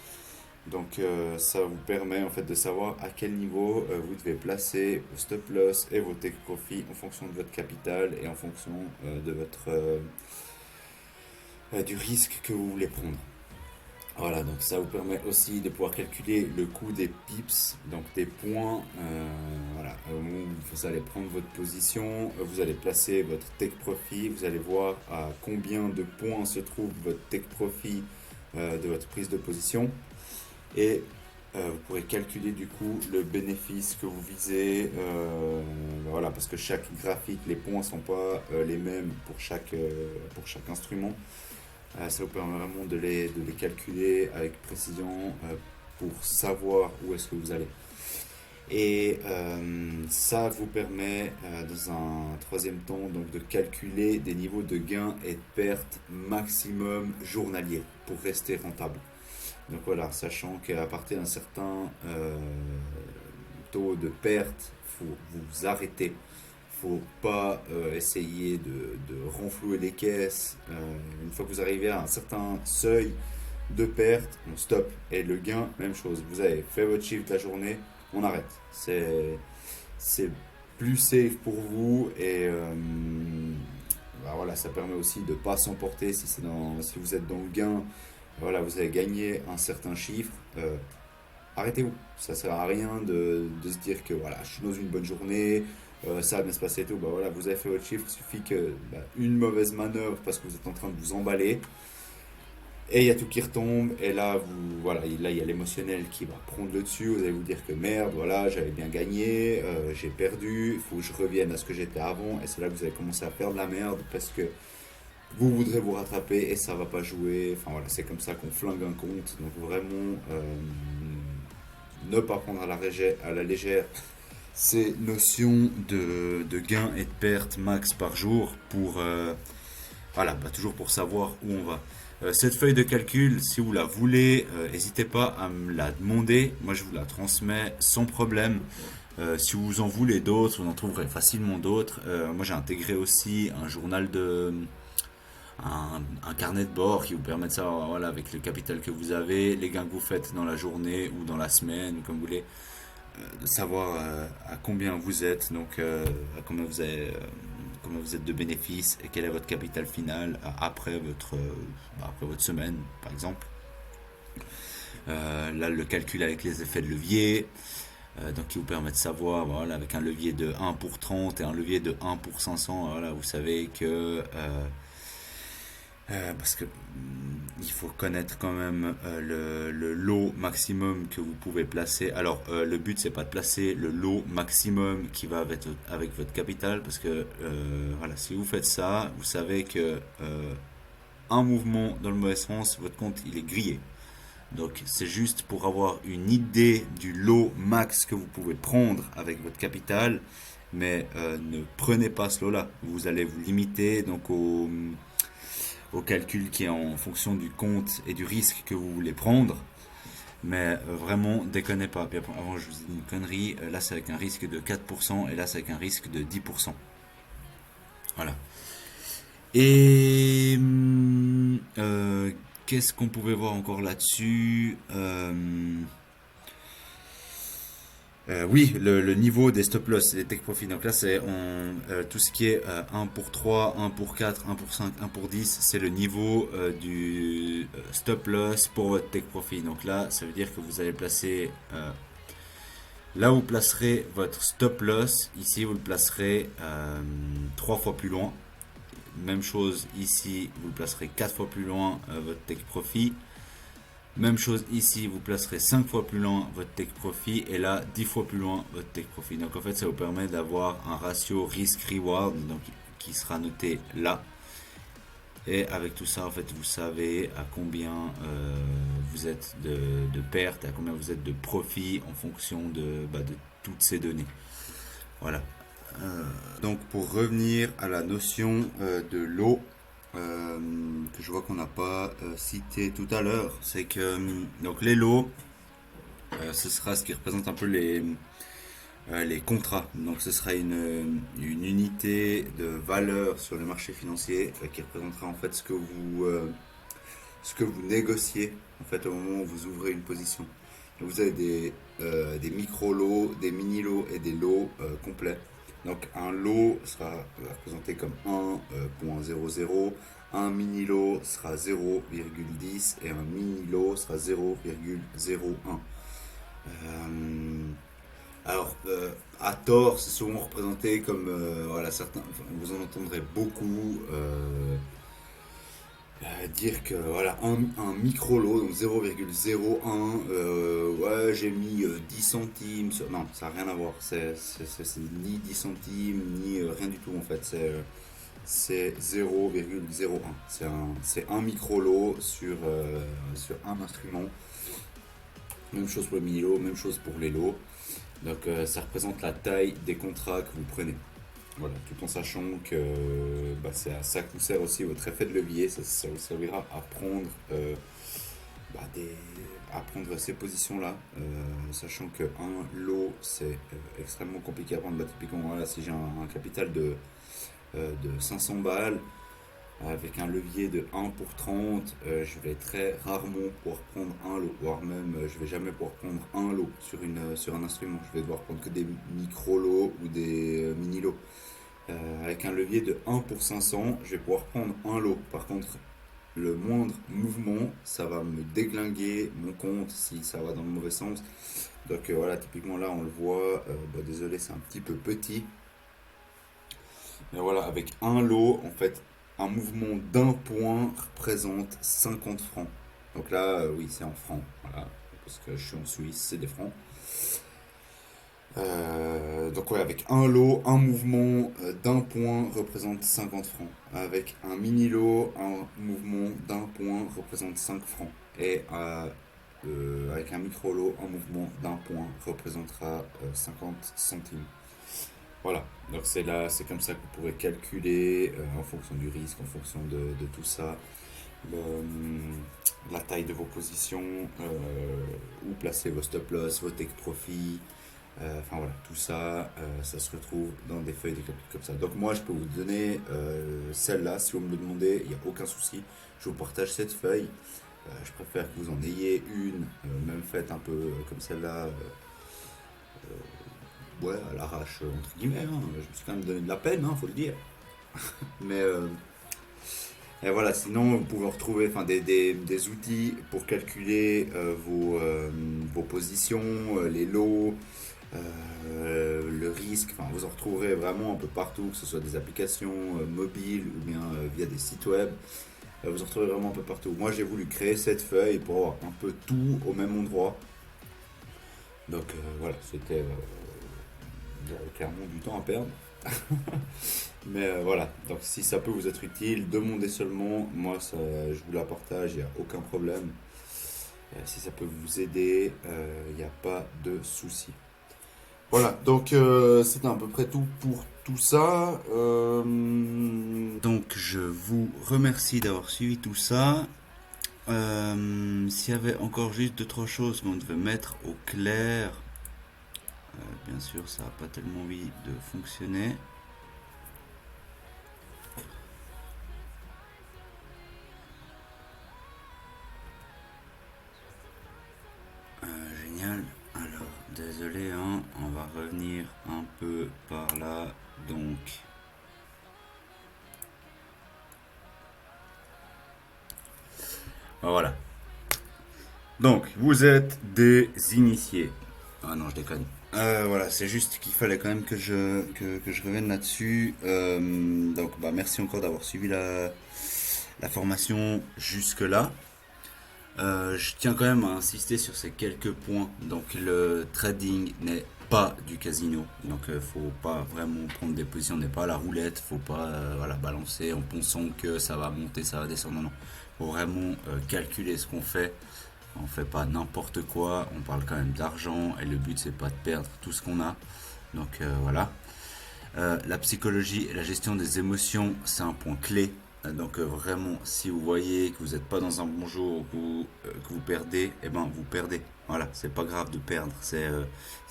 Donc ça vous permet en fait de savoir à quel niveau vous devez placer vos stop loss et vos take profit en fonction de votre capital et en fonction de votre du risque que vous voulez prendre. Voilà, donc ça vous permet aussi de pouvoir calculer le coût des pips, donc des points. Voilà, au moment où vous allez prendre votre position, vous allez placer votre take profit, vous allez voir à combien de points se trouve votre take profit de votre prise de position. Et vous pourrez calculer du coup le bénéfice que vous visez. Voilà, parce que chaque graphique, les points ne sont pas les mêmes pour chaque instrument. Ça vous permet vraiment de les calculer avec précision pour savoir où est-ce que vous allez. Et ça vous permet dans un troisième temps donc, de calculer des niveaux de gains et de pertes maximum journaliers pour rester rentable. Donc voilà, sachant qu'à partir d'un certain taux de perte, il faut vous arrêter. Faut pas essayer de renflouer les caisses. Une fois que vous arrivez à un certain seuil de perte, on stop. Et le gain, même chose. Vous avez fait votre chiffre de la journée, on arrête. C'est plus safe pour vous et voilà, ça permet aussi de ne pas s'emporter si vous êtes dans le gain. Voilà, vous avez gagné un certain chiffre. Arrêtez-vous. Ça sert à rien de se dire que voilà, je suis dans une bonne journée. Ça va bien se passer et tout, bah voilà, vous avez fait votre chiffre, il suffit que une mauvaise manœuvre parce que vous êtes en train de vous emballer et il y a tout qui retombe et là voilà, là il y a l'émotionnel qui va prendre le dessus, vous allez vous dire que merde, voilà, j'avais bien gagné, j'ai perdu, il faut que je revienne à ce que j'étais avant et c'est là que vous allez commencer à faire de la merde parce que vous voudrez vous rattraper et ça va pas jouer, enfin voilà, c'est comme ça qu'on flingue un compte, donc vraiment ne pas prendre à la légère ces notions de gains et de pertes max par jour pour voilà, toujours pour savoir où on va. Cette feuille de calcul, si vous la voulez, n'hésitez pas à me la demander. Moi, je vous la transmets sans problème. Si vous en voulez d'autres, vous en trouverez facilement d'autres. Moi, j'ai intégré aussi un journal un carnet de bord qui vous permet de savoir voilà, avec le capital que vous avez, les gains que vous faites dans la journée ou dans la semaine, comme vous voulez. De savoir à combien vous êtes, donc à combien vous avez combien vous êtes de bénéfices et quel est votre capital final après après votre semaine, par exemple. Là, le calcul avec les effets de levier, donc qui vous permet de savoir, voilà, avec un levier de 1 pour 30 et un levier de 1 pour 500, voilà, vous savez que parce que il faut connaître quand même le lot maximum que vous pouvez placer. Alors le but c'est pas de placer le lot maximum qui va avec votre capital, parce que voilà, si vous faites ça, vous savez que un mouvement dans le mauvais sens, votre compte il est grillé. Donc c'est juste pour avoir une idée du lot max que vous pouvez prendre avec votre capital, mais ne prenez pas ce lot-là. Vous allez vous limiter donc au calcul qui est en fonction du compte et du risque que vous voulez prendre. Mais vraiment, déconnez pas. Puis avant, je vous ai dit une connerie. Là, c'est avec un risque de 4% et là, c'est avec un risque de 10%. Voilà. Et qu'est-ce qu'on pouvait voir encore là-dessus? Oui, le niveau des stop loss et des take profit. Donc là, c'est tout ce qui est 1 pour 3, 1 pour 4, 1 pour 5, 1 pour 10. C'est le niveau du stop loss pour votre take profit. Donc là, ça veut dire que vous allez placer... là, vous placerez votre stop loss. Ici, vous le placerez 3 fois plus loin. Même chose ici, vous le placerez 4 fois plus loin votre take profit. Même chose ici, vous placerez 5 fois plus loin votre take profit et là 10 fois plus loin votre take profit. Donc en fait, ça vous permet d'avoir un ratio risk-reward donc qui sera noté là. Et avec tout ça, en fait, vous savez à combien vous êtes de pertes, à combien vous êtes de profit en fonction de toutes ces données. Voilà. Donc pour revenir à la notion de lot, que je vois qu'on n'a pas cité tout à l'heure, c'est que donc les lots, ce sera ce qui représente un peu les contrats. Donc ce sera une unité de valeur sur le marché financier qui représentera en fait ce que vous négociez en fait au moment où vous ouvrez une position. Donc vous avez des micro-lots, des mini-lots et des lots complets. Donc un lot sera représenté comme 1.00, un mini-lot sera 0,10 et un mini-lot sera 0,01. Alors, à tort, c'est souvent représenté comme, voilà, certains, vous en entendrez beaucoup dire que voilà un micro lot, donc 0,01, ouais j'ai mis 10 centimes non, ça n'a rien à voir, c'est ni 10 centimes ni rien du tout en fait, c'est 0,01, c'est un micro lot sur un instrument. Même chose pour le mini lot, même chose pour les lots. Donc ça représente la taille des contrats que vous prenez. Voilà, tout en sachant que c'est à ça que vous sert aussi votre effet de levier. Ça vous servira à prendre, à prendre ces positions-là, sachant qu'un lot c'est extrêmement compliqué à prendre. Bah, typiquement, voilà, si j'ai un capital de 500 balles, avec un levier de 1 pour 30, je vais très rarement pouvoir prendre un lot, voire même je vais jamais pouvoir prendre un lot sur un instrument. Je vais devoir prendre que des micro-lots ou des mini-lots. Avec un levier de 1 pour 500, je vais pouvoir prendre un lot. Par contre, le moindre mouvement, ça va me déglinguer mon compte si ça va dans le mauvais sens. Donc voilà, typiquement là, on le voit. Désolé, c'est un petit peu petit. Mais voilà, avec un lot, en fait, un mouvement d'un point représente 50 francs. Donc là, oui, c'est en francs. Voilà, parce que je suis en Suisse, c'est des francs. Donc ouais, avec un lot, un mouvement d'un point représente 50 francs. Avec un mini lot, un mouvement d'un point représente 5 francs. Et avec un micro lot, un mouvement d'un point représentera 50 centimes. Voilà, donc c'est comme ça que vous pourrez calculer en fonction du risque, en fonction de tout ça, la taille de vos positions, où placer vos stop loss, vos take profit. Enfin voilà, tout ça, ça se retrouve dans des feuilles de calcul comme ça. Donc moi, je peux vous donner celle-là, si vous me le demandez, il n'y a aucun souci. Je vous partage cette feuille. Je préfère que vous en ayez une, même faite un peu comme celle-là, ouais, à l'arrache, entre guillemets. Hein. Je me suis quand même donné de la peine, faut le dire. Mais et voilà, sinon vous pouvez retrouver enfin, des outils pour calculer vos positions, les lots, le risque. Enfin, vous en retrouverez vraiment un peu partout, que ce soit des applications mobiles ou bien via des sites web. Vous en retrouverez vraiment un peu partout. Moi j'ai voulu créer cette feuille pour avoir un peu tout au même endroit. Donc voilà, j'avais clairement du temps à perdre. Mais voilà, donc si ça peut vous être utile, demandez seulement. Moi, ça, je vous la partage, il n'y a aucun problème. Si ça peut vous aider, il n'y a pas de souci. Voilà, donc c'était à peu près tout pour tout ça. Donc je vous remercie d'avoir suivi tout ça. S'il y avait encore juste deux trois choses qu'on devait mettre au clair, bien sûr ça n'a pas tellement envie de fonctionner. Génial. Alors, désolé, hein, on va revenir un peu par là. Donc, voilà. Donc, vous êtes des initiés. Ah non, je déconne. Voilà, c'est juste qu'il fallait quand même que je revienne là-dessus. Donc, bah, merci encore d'avoir suivi la formation jusque-là. Je tiens quand même à insister sur ces quelques points. Donc le trading n'est pas du casino. Donc faut pas vraiment prendre des positions, on n'est pas à la roulette, faut pas voilà, balancer en pensant que ça va monter, ça va descendre. Non, non. Faut vraiment calculer ce qu'on fait. On fait pas n'importe quoi, on parle quand même d'argent et le but c'est pas de perdre tout ce qu'on a. Donc voilà. La psychologie et la gestion des émotions, c'est un point clé. Donc vraiment, si vous voyez que vous n'êtes pas dans un bon jour, que vous perdez, eh ben vous perdez. Voilà, c'est pas grave de perdre. C'est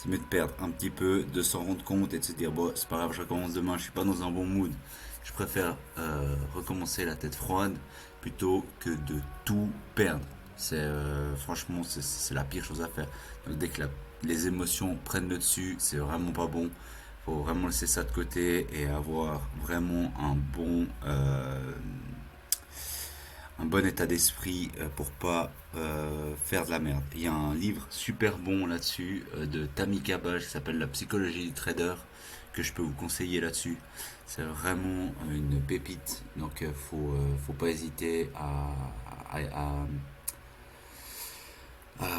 mieux de perdre un petit peu, de s'en rendre compte et de se dire bon, c'est pas grave, je recommence demain, je suis pas dans un bon mood. Je préfère recommencer la tête froide plutôt que de tout perdre. Franchement, c'est la pire chose à faire. Donc dès que les émotions prennent le dessus, c'est vraiment pas bon. Faut vraiment laisser ça de côté et avoir vraiment un bon état d'esprit pour pas faire de la merde. Il y a un livre super bon là-dessus de Tammy Cabage qui s'appelle La psychologie du trader que je peux vous conseiller là-dessus. C'est vraiment une pépite. Donc faut pas hésiter à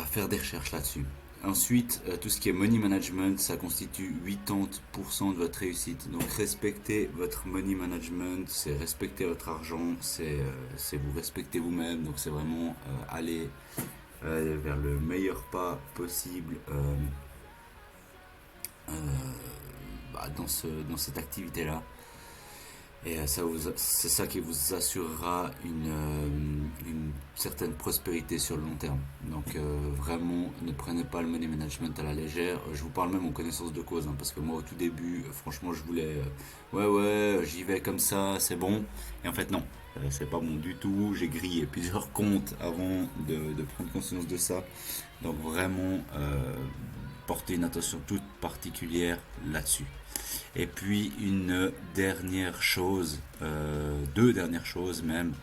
faire des recherches là-dessus. Ensuite, tout ce qui est money management, ça constitue 80% de votre réussite. Donc respectez votre money management, c'est respecter votre argent, c'est vous respecter vous-même. Donc c'est vraiment aller vers le meilleur pas possible dans cette activité-là. Et c'est ça qui vous assurera une certaine prospérité sur le long terme. Donc vraiment, ne prenez pas le money management à la légère. Je vous parle même en connaissance de cause, hein, parce que moi au tout début, franchement, je voulais, ouais, j'y vais comme ça, c'est bon. Et en fait non, c'est pas bon du tout. J'ai grillé plusieurs comptes avant de prendre conscience de ça. Donc vraiment, portez une attention toute particulière là-dessus. Et puis une dernière chose, deux dernières choses même,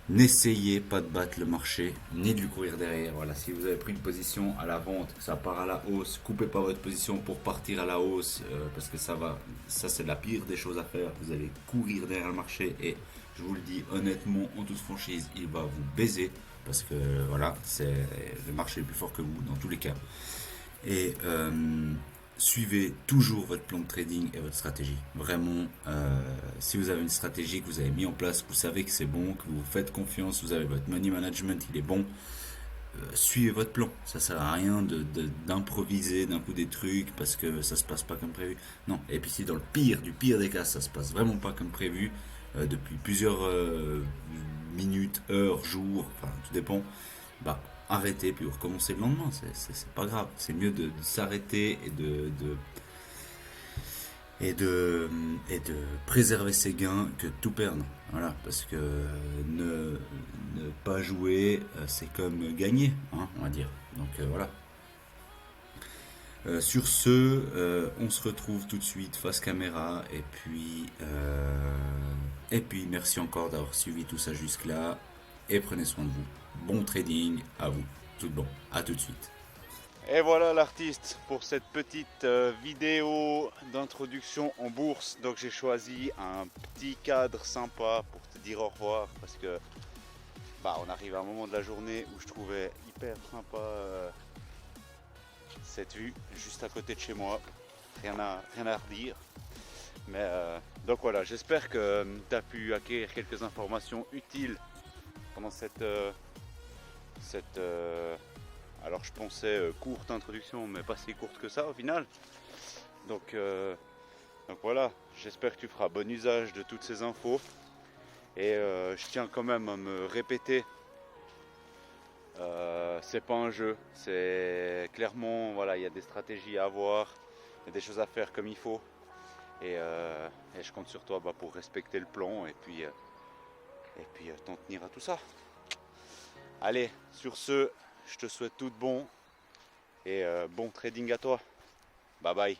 n'essayez pas de battre le marché, ni de lui courir derrière. Voilà, si vous avez pris une position à la vente, que ça part à la hausse, coupez pas votre position pour partir à la hausse, parce que ça c'est la pire des choses à faire. Vous allez courir derrière le marché et je vous le dis honnêtement, en toute franchise, il va vous baiser, parce que voilà, le marché est plus fort que vous dans tous les cas. Et suivez toujours votre plan de trading et votre stratégie. Vraiment, si vous avez une stratégie que vous avez mis en place, que vous savez que c'est bon, que vous faites confiance, vous avez votre money management, il est bon, suivez votre plan. Ça sert à rien d'improviser d'un coup des trucs parce que ça se passe pas comme prévu. Non. Et puis si dans le pire du pire des cas, ça se passe vraiment pas comme prévu, depuis plusieurs minutes, heures, jours, enfin tout dépend, bah arrêtez puis vous recommencez le lendemain. C'est pas grave. C'est mieux de s'arrêter et de préserver ses gains que de tout perdre. Voilà, parce que ne pas jouer, c'est comme gagner, hein, on va dire. Donc voilà. Sur ce, on se retrouve tout de suite face caméra et puis merci encore d'avoir suivi tout ça jusque-là et prenez soin de vous. Bon trading à vous. Tout bon. À tout de suite. Et voilà l'artiste pour cette petite vidéo d'introduction en bourse. Donc j'ai choisi un petit cadre sympa pour te dire au revoir parce que on arrive à un moment de la journée où je trouvais hyper sympa cette vue juste à côté de chez moi. Rien à redire. Mais donc voilà, j'espère que tu as pu acquérir quelques informations utiles pendant cette alors je pensais courte introduction, mais pas si courte que ça au final. Donc voilà, j'espère que tu feras bon usage de toutes ces infos. Et je tiens quand même à me répéter, c'est pas un jeu, c'est clairement, voilà, il y a des stratégies à avoir, il y a des choses à faire comme il faut. Et je compte sur toi pour respecter le plan et puis t'en tenir à tout ça. Allez, sur ce, je te souhaite tout de bon et bon trading à toi. Bye bye.